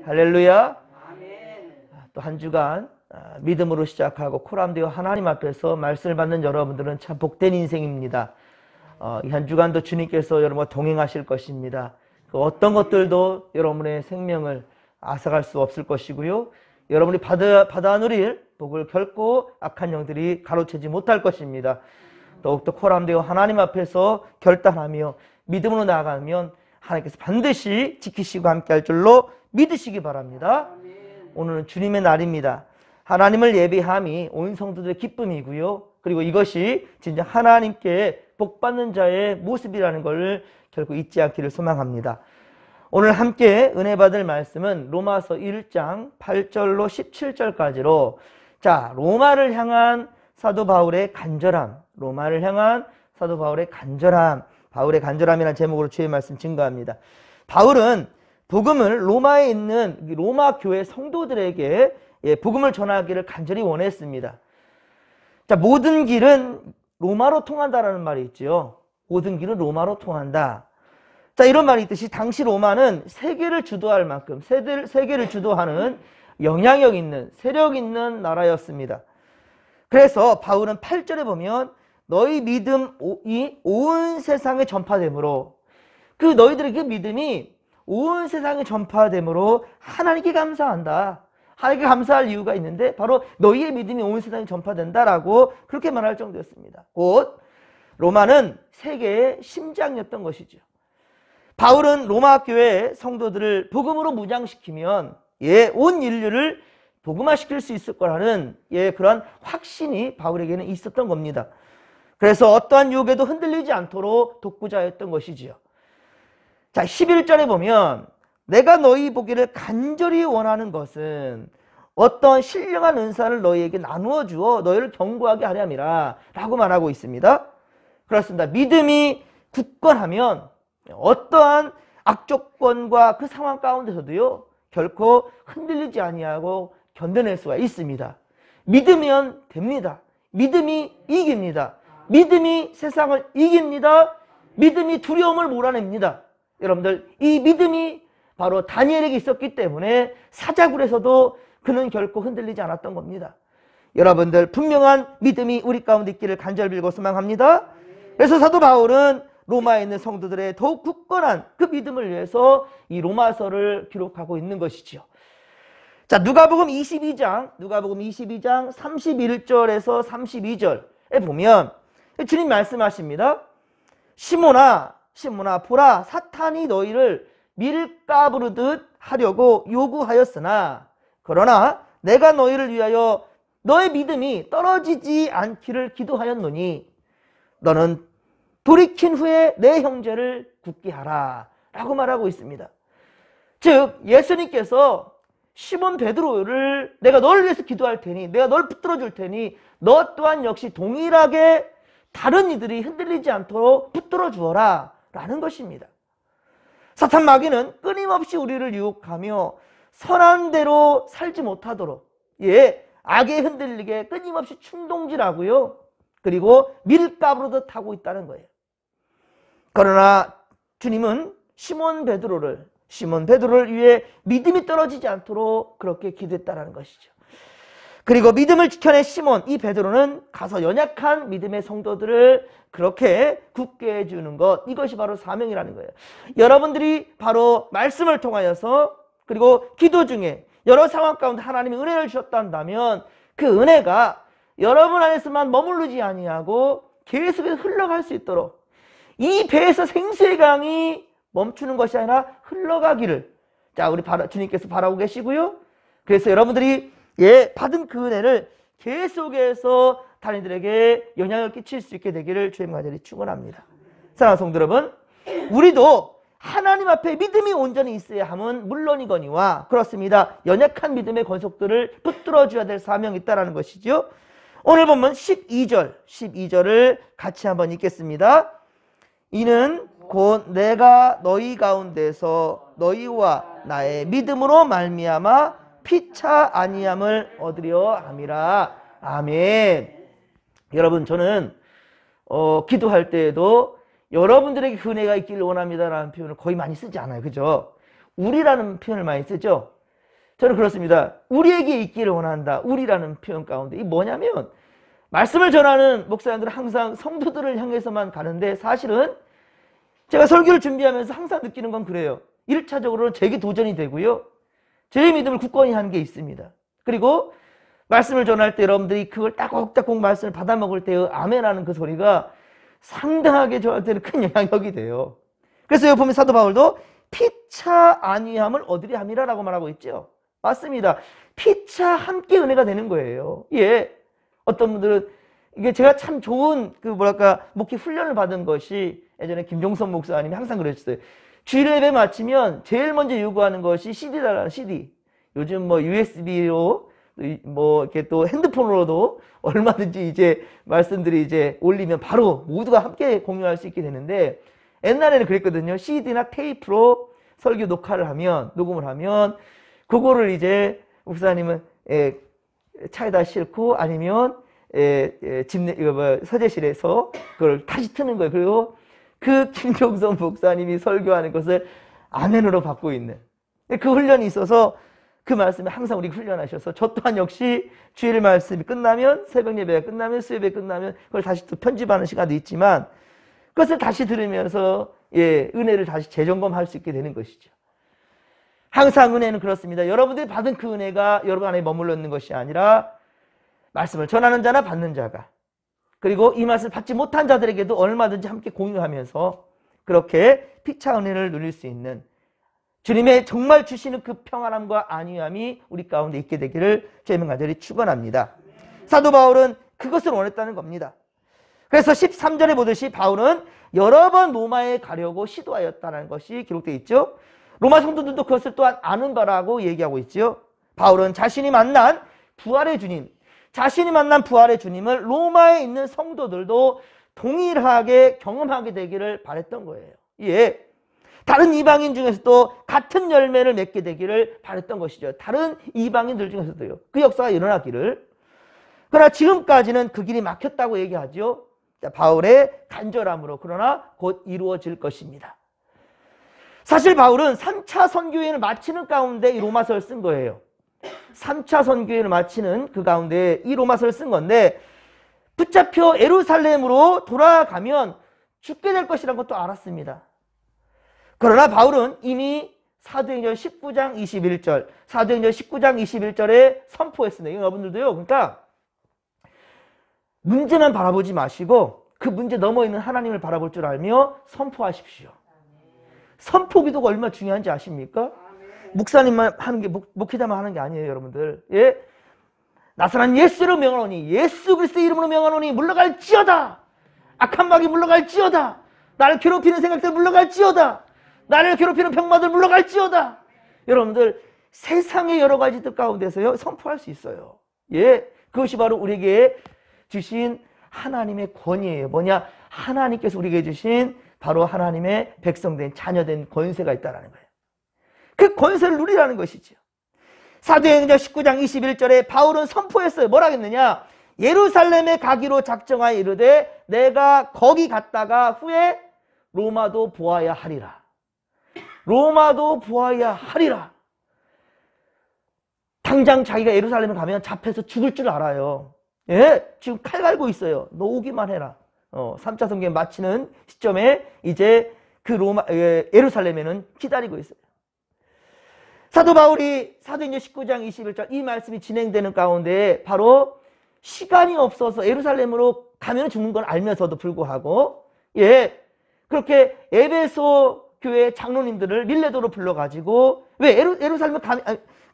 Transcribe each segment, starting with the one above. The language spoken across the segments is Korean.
할렐루야. 또 한 주간 믿음으로 시작하고 코람되어 하나님 앞에서 말씀을 받는 여러분들은 참 복된 인생입니다. 이 한 주간도 주님께서 여러분과 동행하실 것입니다. 그 어떤 것들도 여러분의 생명을 앗아갈 수 없을 것이고요. 여러분이 받아 누릴 복을 결코 악한 영들이 가로채지 못할 것입니다. 더욱더 코람되어 하나님 앞에서 결단하며 믿음으로 나아가면 하나님께서 반드시 지키시고 함께할 줄로 믿으시기 바랍니다. 오늘은 주님의 날입니다. 하나님을 예배함이 온 성도들의 기쁨이고요. 그리고 이것이 진짜 하나님께 복받는 자의 모습이라는 것을 결코 잊지 않기를 소망합니다. 오늘 함께 은혜 받을 말씀은 로마서 1장 8절로 17절까지로 자, 로마를 향한 사도 바울의 간절함, 로마를 향한 사도 바울의 간절함, 바울의 간절함이라는 제목으로 주의 말씀 증거합니다. 바울은 복음을 로마에 있는 로마 교회 성도들에게 복음을 전하기를 간절히 원했습니다. 자, 모든 길은 로마로 통한다라는 말이 있죠. 모든 길은 로마로 통한다. 자, 이런 말이 있듯이 당시 로마는 세계를 주도할 만큼 세계를 주도하는 영향력 있는 세력 있는 나라였습니다. 그래서 바울은 8절에 보면 너희 믿음이 온 세상에 전파되므로 너희들의 그 믿음이 온 세상에 전파되므로 하나님께 감사한다. 하나님께 감사할 이유가 있는데 바로 너희의 믿음이 온 세상에 전파된다라고 그렇게 말할 정도였습니다. 곧 로마는 세계의 심장이었던 것이죠. 바울은 로마 교회 성도들을 복음으로 무장시키면 온 인류를 복음화시킬 수 있을 거라는 그러한 확신이 바울에게는 있었던 겁니다. 그래서 어떠한 유혹에도 흔들리지 않도록 독구자였던 것이지요. 자, 11절에 보면 내가 너희 보기를 간절히 원하는 것은 어떤 신령한 은사를 너희에게 나누어 주어 너희를 견고하게 하려 함이라 라고 말하고 있습니다. 그렇습니다. 믿음이 굳건하면 어떠한 악조건과 그 상황 가운데서도요 결코 흔들리지 아니하고 견뎌낼 수가 있습니다. 믿으면 됩니다. 믿음이 이깁니다. 믿음이 세상을 이깁니다. 믿음이 두려움을 몰아냅니다. 여러분들, 이 믿음이 바로 다니엘에게 있었기 때문에 사자굴에서도 그는 결코 흔들리지 않았던 겁니다. 여러분들, 분명한 믿음이 우리 가운데 있기를 간절히 빌고 소망합니다. 그래서 사도 바울은 로마에 있는 성도들의 더욱 굳건한 그 믿음을 위해서 이 로마서를 기록하고 있는 것이지요. 자, 누가복음 22장 31절에서 32절에 보면 주님 말씀하십니다. 시몬아 보라, 사탄이 너희를 밀가 부르듯 하려고 요구하였으나 그러나 내가 너희를 위하여 너의 믿음이 떨어지지 않기를 기도하였노니 너는 돌이킨 후에 내 형제를 굳게 하라 라고 말하고 있습니다. 즉 예수님께서 시몬 베드로를 내가 너를 위해서 기도할 테니 내가 널 붙들어 줄 테니 너 또한 역시 동일하게 다른 이들이 흔들리지 않도록 붙들어 주어라 라는 것입니다. 사탄 마귀는 끊임없이 우리를 유혹하며 선한 대로 살지 못하도록 악에 흔들리게 끊임없이 충동질하고요. 그리고 밀가부르듯 하고 있다는 거예요. 그러나 주님은 시몬 베드로를 위해 믿음이 떨어지지 않도록 그렇게 기도했다는 것이죠. 그리고 믿음을 지켜낸 시몬, 이 베드로는 가서 연약한 믿음의 성도들을 그렇게 굳게 해주는 것, 이것이 바로 사명이라는 거예요. 여러분들이 바로 말씀을 통하여서 그리고 기도 중에 여러 상황 가운데 하나님이 은혜를 주셨다면 그 은혜가 여러분 안에서만 머무르지 아니하고 계속해서 흘러갈 수 있도록 이 배에서 생수의 강이 멈추는 것이 아니라 흘러가기를 우리 주님께서 바라고 계시고요. 그래서 여러분들이 받은 그 은혜를 계속해서 다른이들에게 영향을 끼칠 수 있게 되기를 주님 간절히 축원합니다. 사랑하는 성도 여러분, 우리도 하나님 앞에 믿음이 온전히 있어야 함은 물론이거니와 그렇습니다. 연약한 믿음의 권속들을 붙들어줘야 될 사명이 있다는 것이죠. 오늘 보면 12절을 같이 한번 읽겠습니다. 이는 곧 내가 너희 가운데서 너희와 나의 믿음으로 말미암아 피차 아니함을 얻으려 함이라. 아멘. 여러분, 저는 기도할 때에도 여러분들에게 그 은혜가 있기를 원합니다라는 표현을 거의 많이 쓰지 않아요. 그죠? 우리라는 표현을 많이 쓰죠. 저는 그렇습니다. 우리에게 있기를 원한다. 우리라는 표현 가운데 이 뭐냐면 말씀을 전하는 목사님들은 항상 성도들을 향해서만 가는데 사실은 제가 설교를 준비하면서 항상 느끼는 건 그래요. 1차적으로는 제게 도전이 되고요. 제 믿음을 굳건히 하는 게 있습니다. 그리고 말씀을 전할 때 여러분들이 그걸 따곡따곡 말씀을 받아 먹을 때의 아멘하는 그 소리가 상당하게 저한테는 큰 영향력이 돼요. 그래서 여기 보면 사도 바울도 피차 안위함을 얻으려 함이라라고 말하고 있죠. 맞습니다. 피차 함께 은혜가 되는 거예요. 예. 어떤 분들은 이게 제가 참 좋은 목회 훈련을 받은 것이 예전에 김종선 목사님이 항상 그러셨어요. 주일 예배 마치면 제일 먼저 요구하는 것이 CD 달라는 CD. 요즘 뭐 USB로 뭐 이렇게 또 핸드폰으로도 얼마든지 이제 말씀들이 이제 올리면 바로 모두가 함께 공유할 수 있게 되는데 옛날에는 그랬거든요. CD나 테이프로 설교 녹화를 하면 녹음을 하면 그거를 이제 목사님은 차에다 싣고 아니면 서재실에서 그걸 다시 트는 거예요. 그리고 그 김종선 목사님이 설교하는 것을 아멘으로 받고 있는 그 훈련이 있어서 그 말씀을 항상 우리 훈련하셔서 저 또한 역시 주일 말씀이 끝나면 새벽 예배가 끝나면 수요예배 끝나면 그걸 다시 또 편집하는 시간도 있지만 그것을 다시 들으면서 은혜를 다시 재점검할 수 있게 되는 것이죠. 항상 은혜는 그렇습니다. 여러분들이 받은 그 은혜가 여러분 안에 머물러 있는 것이 아니라 말씀을 전하는 자나 받는 자가 그리고 이 말씀을 받지 못한 자들에게도 얼마든지 함께 공유하면서 그렇게 피차 은혜를 누릴 수 있는 주님의 정말 주시는 그 평안함과 안위함이 우리 가운데 있게 되기를 주의 간절히 축원합니다. 사도 바울은 그것을 원했다는 겁니다. 그래서 13절에 보듯이 바울은 여러 번 로마에 가려고 시도하였다는 것이 기록되어 있죠. 로마 성도들도 그것을 또한 아는 바라고 얘기하고 있죠. 바울은 자신이 만난 부활의 주님을 로마에 있는 성도들도 동일하게 경험하게 되기를 바랬던 거예요. 예. 다른 이방인 중에서도 같은 열매를 맺게 되기를 바랬던 것이죠. 다른 이방인들 중에서도요. 그 역사가 일어나기를. 그러나 지금까지는 그 길이 막혔다고 얘기하죠. 바울의 간절함으로 그러나 곧 이루어질 것입니다. 사실 바울은 3차 선교회를 마치는 가운데 이 로마서를 쓴 거예요. 3차 선교회를 마치는 그 가운데 이 로마서를 쓴 건데 붙잡혀 예루살렘으로 돌아가면 죽게 될 것이라는 것도 알았습니다. 그러나 바울은 이미 사도행전 19장 21절에 선포했습니다. 여러분들도요. 그러니까 문제만 바라보지 마시고 그 문제 넘어 있는 하나님을 바라볼 줄 알며 선포하십시오. 선포 기도가 얼마나 중요한지 아십니까? 목사님만 하는 게 목회자만 하는 게 아니에요, 여러분들. 예? 나사렛 예수로 명하노니 예수 그리스도의 이름으로 명하노니 물러갈지어다. 악한 마귀 물러갈지어다. 나를 괴롭히는 생각들 물러갈지어다. 나를 괴롭히는 병마들 물러갈지어다. 여러분들 세상의 여러 가지 뜻 가운데서요 선포할 수 있어요. 예, 그것이 바로 우리에게 주신 하나님의 권위예요. 뭐냐? 하나님께서 우리에게 주신 바로 하나님의 백성된 자녀된 권세가 있다는 거예요. 그 권세를 누리라는 것이죠. 사도행전 19장 21절에 바울은 선포했어요. 뭐라 했느냐? 예루살렘에 가기로 작정하여 이르되 내가 거기 갔다가 후에 로마도 보아야 하리라. 로마도 보아야 하리라. 당장 자기가 예루살렘에 가면 잡혀서 죽을 줄 알아요. 예? 지금 칼 갈고 있어요. 너 오기만 해라. 3차 선교회 마치는 시점에 이제 그 예루살렘에는 기다리고 있어요. 사도 바울이 사도행전 19장 21절 이 말씀이 진행되는 가운데 바로 시간이 없어서 예루살렘으로 가면 죽는 걸 알면서도 불구하고 그렇게 에베소 교회 장로님들을 밀레도로 불러가지고 왜 예루살렘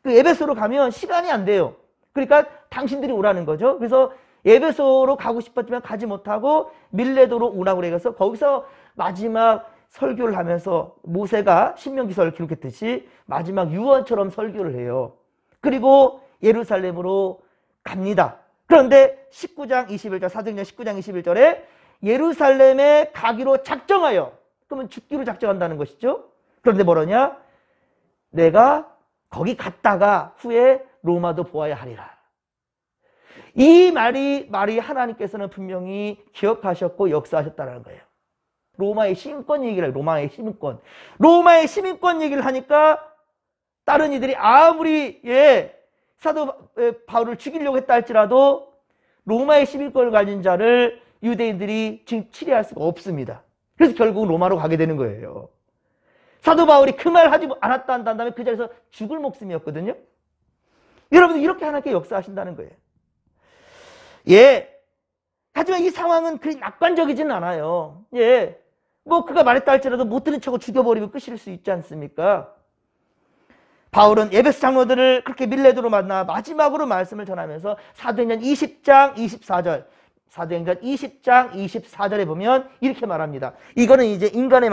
그 에베소로 가면 시간이 안 돼요. 그러니까 당신들이 오라는 거죠. 그래서 에베소로 가고 싶었지만 가지 못하고 밀레도로 오라고 그래서 거기서 마지막 설교를 하면서 모세가 신명기서를 기록했듯이 마지막 유언처럼 설교를 해요. 그리고 예루살렘으로 갑니다. 그런데 19장 21절 사도행전 19장 21절에 예루살렘에 가기로 작정하여 그러면 죽기로 작정한다는 것이죠. 그런데 뭐라냐? 내가 거기 갔다가 후에 로마도 보아야 하리라. 이 말이 하나님께서는 분명히 기억하셨고 역사하셨다는 거예요. 로마의 시민권 얘기를 해요. 로마의 시민권 얘기를 하니까 다른 이들이 아무리 사도 바울을 죽이려고 했다 할지라도 로마의 시민권을 가진 자를 유대인들이 지금 치리할 수가 없습니다. 그래서 결국은 로마로 가게 되는 거예요. 사도 바울이 그 말 하지 않았다 한다는 다음에 그 자리에서 죽을 목숨이었거든요. 여러분, 이렇게 하나님께 역사하신다는 거예요. 하지만 이 상황은 그리 낙관적이지는 않아요. 뭐 그가 말했다 할지라도 못 들은 척을 죽여버리면 끝일 수 있지 않습니까? 바울은 에베소 장로들을 그렇게 밀레도로 만나 마지막으로 말씀을 전하면서 사도행전 20장 24절, 사도행전 20장 24절에 보면 이렇게 말합니다. 이거는 이제 인간의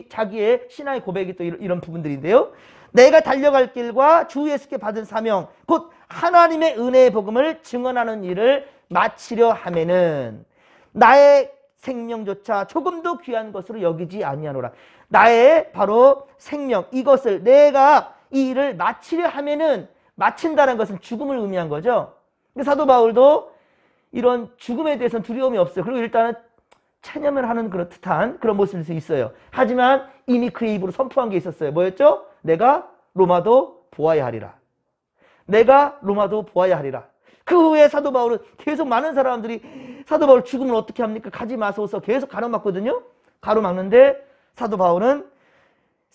자기의 신앙의 고백이 또 이런 부분들인데요. 내가 달려갈 길과 주 예수께 받은 사명, 곧 하나님의 은혜의 복음을 증언하는 일을 마치려 하면은 나의 생명조차 조금도 귀한 것으로 여기지 아니하노라. 나의 바로 생명, 이것을 내가 이 일을 마치려 하면은, 마친다는 것은 죽음을 의미한 거죠. 사도 바울도 이런 죽음에 대해서는 두려움이 없어요. 그리고 일단은 체념을 하는 그런 듯한 그런 모습일 수 있어요. 하지만 이미 그의 입으로 선포한 게 있었어요. 뭐였죠? 내가 로마도 보아야 하리라. 내가 로마도 보아야 하리라. 그 후에 사도 바울은 계속 많은 사람들이 사도 바울 죽으면 어떻게 합니까? 가지 마소서 계속 가로막거든요. 가로막는데 사도 바울은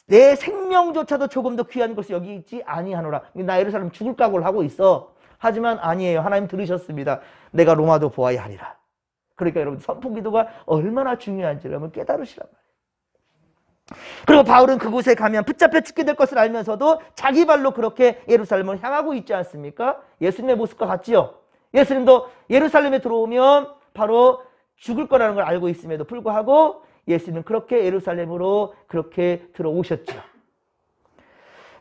내 생명조차도 조금 더 귀한 것을 여기지 아니하노라. 나 예루살렘 죽을 각오를 하고 있어. 하지만 아니에요. 하나님 들으셨습니다. 내가 로마도 보아야 하리라. 그러니까 여러분, 선포기도가 얼마나 중요한지를 여러분 깨달으시란 말이에요. 그리고 바울은 그곳에 가면 붙잡혀 죽게 될 것을 알면서도 자기 발로 그렇게 예루살렘을 향하고 있지 않습니까? 예수님의 모습과 같지요. 예수님도 예루살렘에 들어오면 바로 죽을 거라는 걸 알고 있음에도 불구하고 예수님은 그렇게 예루살렘으로 그렇게 들어오셨죠.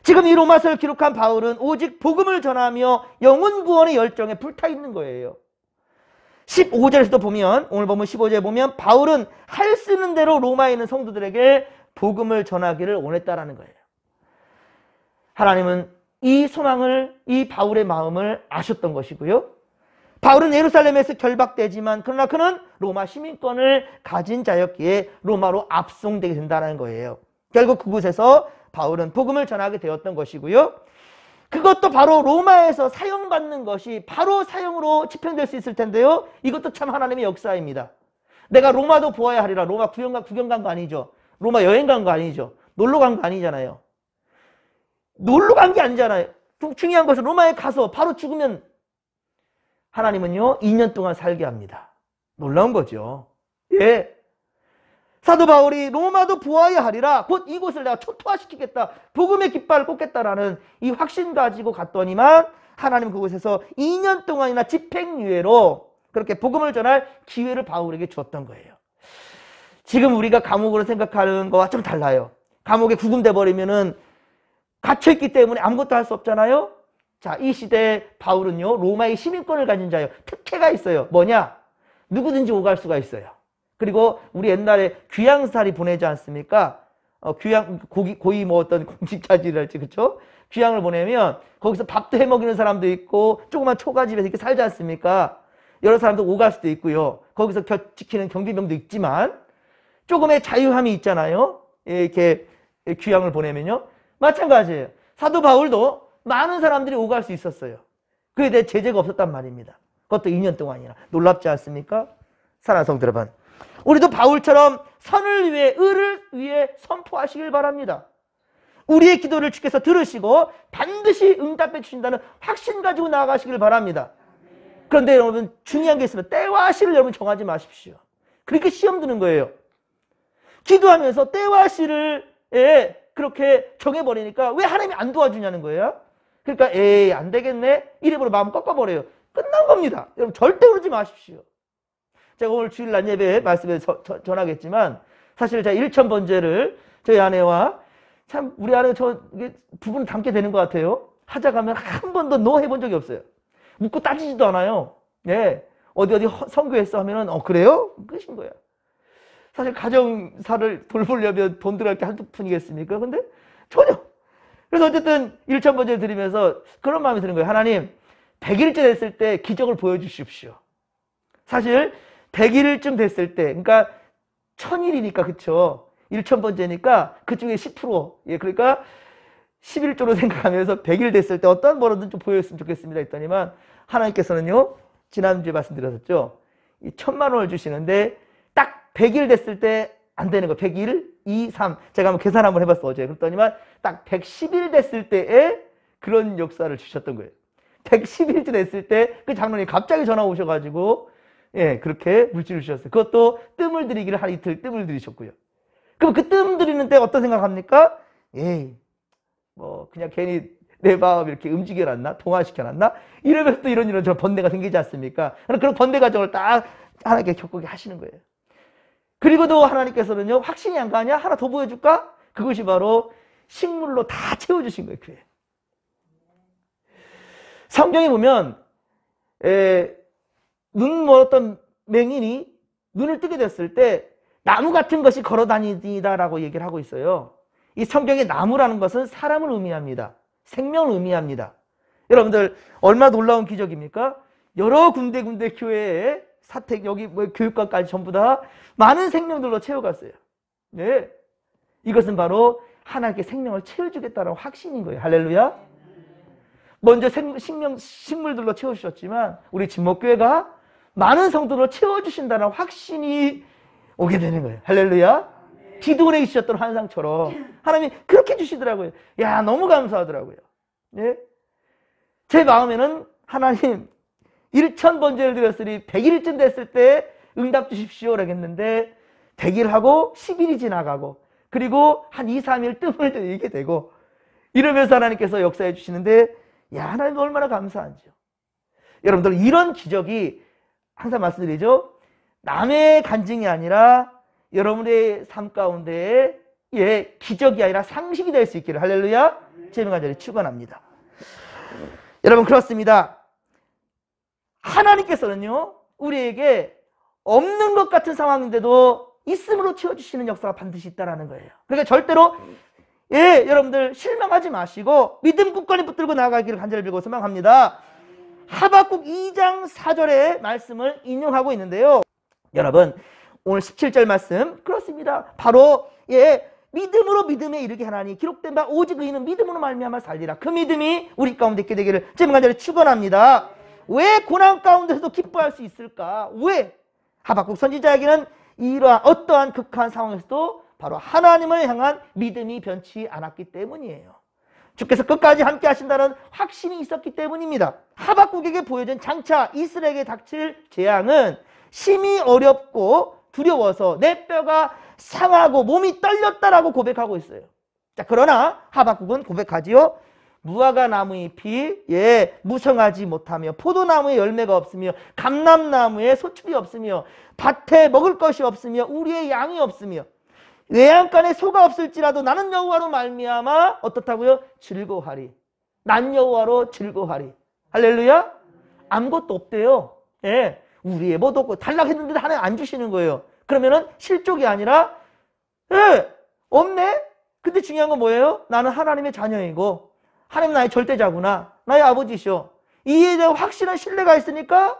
지금 이 로마서를 기록한 바울은 오직 복음을 전하며 영혼 구원의 열정에 불타 있는 거예요. 15절에서도 보면, 오늘 보면 15절에 보면 바울은 할 수 있는 대로 로마에 있는 성도들에게 복음을 전하기를 원했다라는 거예요. 하나님은 이 소망을, 이 바울의 마음을 아셨던 것이고요. 바울은 예루살렘에서 결박되지만 그러나 그는 로마 시민권을 가진 자였기에 로마로 압송되게 된다는 거예요. 결국 그곳에서 바울은 복음을 전하게 되었던 것이고요. 그것도 바로 로마에서 사형받는 것이 바로 사형으로 집행될 수 있을 텐데요. 이것도 참 하나님의 역사입니다. 내가 로마도 보아야 하리라. 로마 구경 간 거 아니죠. 로마 여행 간 거 아니죠. 놀러 간 거 아니잖아요. 놀러 간 게 아니잖아요. 중요한 것은 로마에 가서 바로 죽으면 하나님은요 2년 동안 살게 합니다. 놀라운 거죠. 사도 바울이 로마도 보아야 하리라. 곧 이곳을 내가 초토화시키겠다. 복음의 깃발을 꽂겠다라는 이 확신 가지고 갔더니만 하나님 그곳에서 2년 동안이나 집행유예로 그렇게 복음을 전할 기회를 바울에게 줬던 거예요. 지금 우리가 감옥으로 생각하는 거와 좀 달라요. 감옥에 구금돼 버리면은 갇혀있기 때문에 아무것도 할 수 없잖아요. 자, 이 시대에 바울은요 로마의 시민권을 가진 자예요. 특혜가 있어요. 뭐냐? 누구든지 오갈 수가 있어요. 그리고 우리 옛날에 귀양살이 보내지 않습니까? 귀양 고위 뭐 어떤 공직자질이랄지, 그렇죠? 귀양을 보내면 거기서 밥도 해 먹이는 사람도 있고 조그만 초가집에서 이렇게 살지 않습니까? 여러 사람도 오갈 수도 있고요. 거기서 지키는 경비병도 있지만 조금의 자유함이 있잖아요. 이렇게 귀양을 보내면요. 마찬가지예요. 사도 바울도 많은 사람들이 오갈 수 있었어요. 그에 대해 제재가 없었단 말입니다. 그것도 2년 동안이나. 놀랍지 않습니까? 사랑하는 성도 여러분, 우리도 바울처럼 선을 위해, 의를 위해 선포하시길 바랍니다. 우리의 기도를 주께서 들으시고 반드시 응답해 주신다는 확신 가지고 나아가시길 바랍니다. 그런데 여러분, 중요한 게 있으면 때와 시를 여러분 정하지 마십시오. 그렇게 시험 드는 거예요. 기도하면서 때와 시를 그렇게 정해버리니까 왜 하나님이 안 도와주냐는 거예요. 그러니까 에이 안 되겠네 이름으로 마음 꺾어버려요. 끝난 겁니다. 여러분 절대 그러지 마십시오. 제가 오늘 주일날 예배 말씀에 전하겠지만 사실 제가 일천번제를 저희 아내와 참 우리 아내가 이게 부분을 담게 되는 것 같아요. 하자 가면 한 번도 노 해본 적이 없어요. 묻고 따지지도 않아요. 어디 선교했어 하면은 그래요? 끝인 거야. 사실 가정사를 돌보려면 돈 들어갈 게 한두 푼이겠습니까? 근데 전혀. 그래서 어쨌든 일천번제를 드리면서 그런 마음이 드는 거예요. 하나님 100일째 됐을 때 기적을 보여주십시오. 사실 100일쯤 됐을 때, 그러니까 1000일이니까, 그쵸? 1000번째니까 그중에 10%. 그러니까 11조로 생각하면서 100일 됐을 때 어떤 벌어든 좀 보였으면 좋겠습니다 했더니만 하나님께서는요, 지난주에 말씀드렸었죠. 이 1000만 원을 주시는데 딱 100일 됐을 때 안 되는 거. 100일, 2, 3. 제가 한번 계산 한번 해봤어, 어제. 그랬더니만 딱 110일 됐을 때에 그런 역사를 주셨던 거예요. 110일째 됐을 때 그 장로님이 갑자기 전화 오셔가지고, 예, 그렇게 물질을 주셨어요. 그것도 뜸을 들이기를 한 이틀 뜸을 들이셨고요. 그럼 그 뜸 들이는 때 어떤 생각합니까? 에이, 뭐, 그냥 괜히 내 마음 이렇게 움직여놨나? 동화시켜놨나? 이러면서 또 이런 저 번뇌가 생기지 않습니까? 그런 번뇌 과정을 딱 하나님께 겪게 하시는 거예요. 그리고도 하나님께서는요, 확신이 안 가냐? 하나 더 보여줄까? 그것이 바로 식물로 다 채워주신 거예요, 교회. 성경에 보면, 눈 멀었던 맹인이 눈을 뜨게 됐을 때 나무 같은 것이 걸어 다니다라고 얘기를 하고 있어요. 이 성경의 나무라는 것은 사람을 의미합니다. 생명을 의미합니다. 여러분들, 얼마나 놀라운 기적입니까? 여러 군데 교회에 사택, 여기 뭐 교육관까지 전부 다 많은 생명들로 채워갔어요. 네. 이것은 바로 하나님께 생명을 채워주겠다는 확신인 거예요. 할렐루야. 먼저 식물들로 채워주셨지만 우리 진목교회가 많은 성도로 채워주신다는 확신이 오게 되는 거예요. 할렐루야. 기도원에 주셨던 환상처럼 하나님이 그렇게 주시더라고요. 야, 너무 감사하더라고요. 네? 제 마음에는 하나님 1000번제를 드렸으니 100일쯤 됐을 때 응답 주십시오라고 했는데 100일하고 10일이 지나가고 그리고 한 2, 3일 뜸을 들이게 되고 이러면서 하나님께서 역사해 주시는데 야, 하나님 얼마나 감사한지요. 여러분들, 이런 기적이 항상 말씀드리죠. 남의 간증이 아니라 여러분의 삶 가운데에 기적이 아니라 상식이 될 수 있기를 할렐루야 제명한 자리 축원합니다. 여러분, 그렇습니다. 하나님께서는요, 우리에게 없는 것 같은 상황인데도 있음으로 채워주시는 역사가 반드시 있다는 거예요. 그러니까 절대로 여러분들 실망하지 마시고 믿음 굳건히 붙들고 나아가기를 간절히 빌고 소망합니다. 하박국 2장 4절의 말씀을 인용하고 있는데요. 여러분, 오늘 17절 말씀 그렇습니다. 바로 믿음으로 믿음에 이르게 하나니 기록된 바 오직 의인은 믿음으로 말미암아 살리라. 그 믿음이 우리 가운데 있게 되기를 제목 간절히 축원합니다. 왜 고난 가운데서도 기뻐할 수 있을까? 왜? 하박국 선지자에게는 이러한 어떠한 극한 상황에서도 바로 하나님을 향한 믿음이 변치 않았기 때문이에요. 주께서 끝까지 함께 하신다는 확신이 있었기 때문입니다. 하박국에게 보여준 장차 이스라엘에게 닥칠 재앙은 심히 어렵고 두려워서 내 뼈가 상하고 몸이 떨렸다라고 고백하고 있어요. 자, 그러나 하박국은 고백하지요. 무화과 나무 잎이 무성하지 못하며 포도나무에 열매가 없으며 감람나무에 소출이 없으며 밭에 먹을 것이 없으며 우리의 양이 없으며 외양간에 소가 없을지라도 나는 여호와로 말미암아 어떻다고요? 즐거워하리. 난 여호와로 즐거워하리. 할렐루야. 아무것도 없대요. 우리의 뭐도 없고 탈락했는데도 하나님 안 주시는 거예요. 그러면은 실족이 아니라 없네? 근데 중요한 건 뭐예요? 나는 하나님의 자녀이고 하나님 나의 절대자구나. 나의 아버지시오. 이에 대한 확실한 신뢰가 있으니까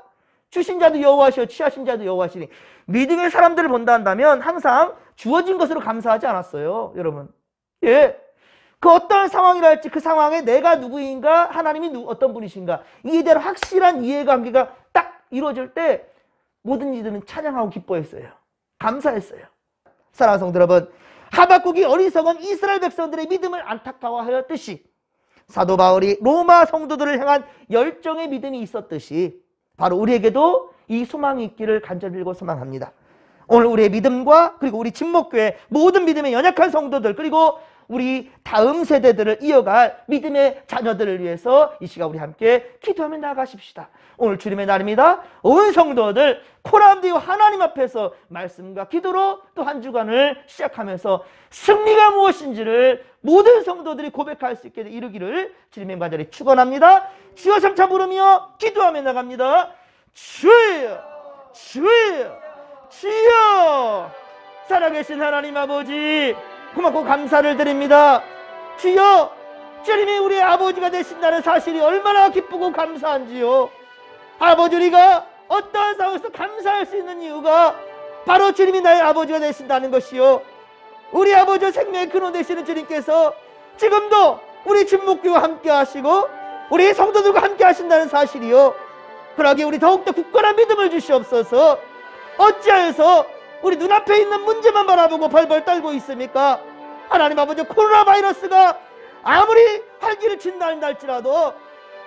주신 자도 여호와시오 취하신 자도 여호와시니 믿음의 사람들을 본다 한다면 항상 주어진 것으로 감사하지 않았어요. 여러분. 그 어떤 상황이라 할지 그 상황에 내가 누구인가 하나님이 어떤 분이신가 이에 대한 확실한 이해관계가 딱 이루어질 때 모든 이들은 찬양하고 기뻐했어요. 감사했어요. 사랑하는 성도 여러분, 하박국이 어리석은 이스라엘 백성들의 믿음을 안타까워하였듯이 사도 바울이 로마 성도들을 향한 열정의 믿음이 있었듯이 바로 우리에게도 이 소망이 있기를 간절히 빌고 소망합니다. 오늘 우리의 믿음과 그리고 우리 진목교회 모든 믿음의 연약한 성도들 그리고 우리 다음 세대들을 이어갈 믿음의 자녀들을 위해서 이 시간 우리 함께 기도하며 나아가십시다. 오늘 주님의 날입니다. 온 성도들 코람디오 하나님 앞에서 말씀과 기도로 또 한 주간을 시작하면서 승리가 무엇인지를 모든 성도들이 고백할 수 있게 이르기를 주님의 간절히 축원합니다. 주여 삼차 부르며 기도하며 나갑니다. 주여 주여 주여. 살아계신 하나님 아버지 고맙고 감사를 드립니다. 주여, 주님이 우리의 아버지가 되신다는 사실이 얼마나 기쁘고 감사한지요. 아버지, 우리가 어떠한 상황에서 감사할 수 있는 이유가 바로 주님이 나의 아버지가 되신다는 것이요. 우리 아버지 생명의 근원 되시는 주님께서 지금도 우리 진목교와 함께 하시고 우리 성도들과 함께 하신다는 사실이요, 그러기에 우리 더욱더 굳건한 믿음을 주시옵소서. 어찌하여서 우리 눈앞에 있는 문제만 바라보고 벌벌 떨고 있습니까? 하나님 아버지, 코로나 바이러스가 아무리 활기를 친다는 할지라도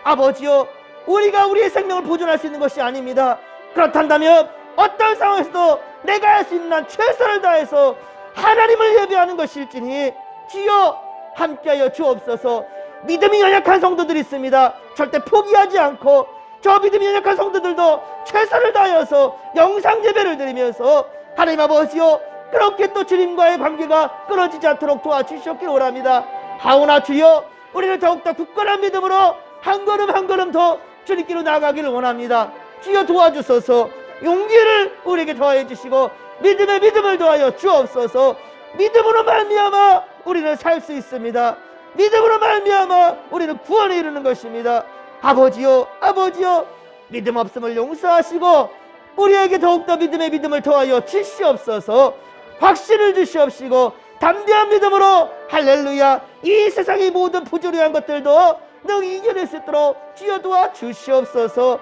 아버지요, 우리가 우리의 생명을 보존할 수 있는 것이 아닙니다. 그렇단다면 어떤 상황에서도 내가 할 수 있는 한 최선을 다해서 하나님을 예배하는 것일지니 주여 함께하여 주옵소서. 믿음이 연약한 성도들이 있습니다. 절대 포기하지 않고 저 믿음이 연약한 성도들도 최선을 다하여서 영상 예배를 드리면서 하나님 아버지요, 그렇게 또 주님과의 관계가 끊어지지 않도록 도와주시옵기를 원합니다. 하오나 주여, 우리를 더욱더 굳건한 믿음으로 한 걸음 한 걸음 더 주님께로 나아가기를 원합니다. 주여 도와주소서. 용기를 우리에게 더하여 주시고 믿음의 믿음을 더하여 주옵소서. 믿음으로 말미암아 우리는 살 수 있습니다. 믿음으로 말미암아 우리는 구원에 이르는 것입니다. 아버지요, 아버지요, 믿음 없음을 용서하시고 우리에게 더욱더 믿음의 믿음을 더하여 주시옵소서. 확신을 주시옵시고 담대한 믿음으로 할렐루야, 이 세상의 모든 부조리한 것들도 능히 이겨낼 수 있도록 주여 도와 주시옵소서.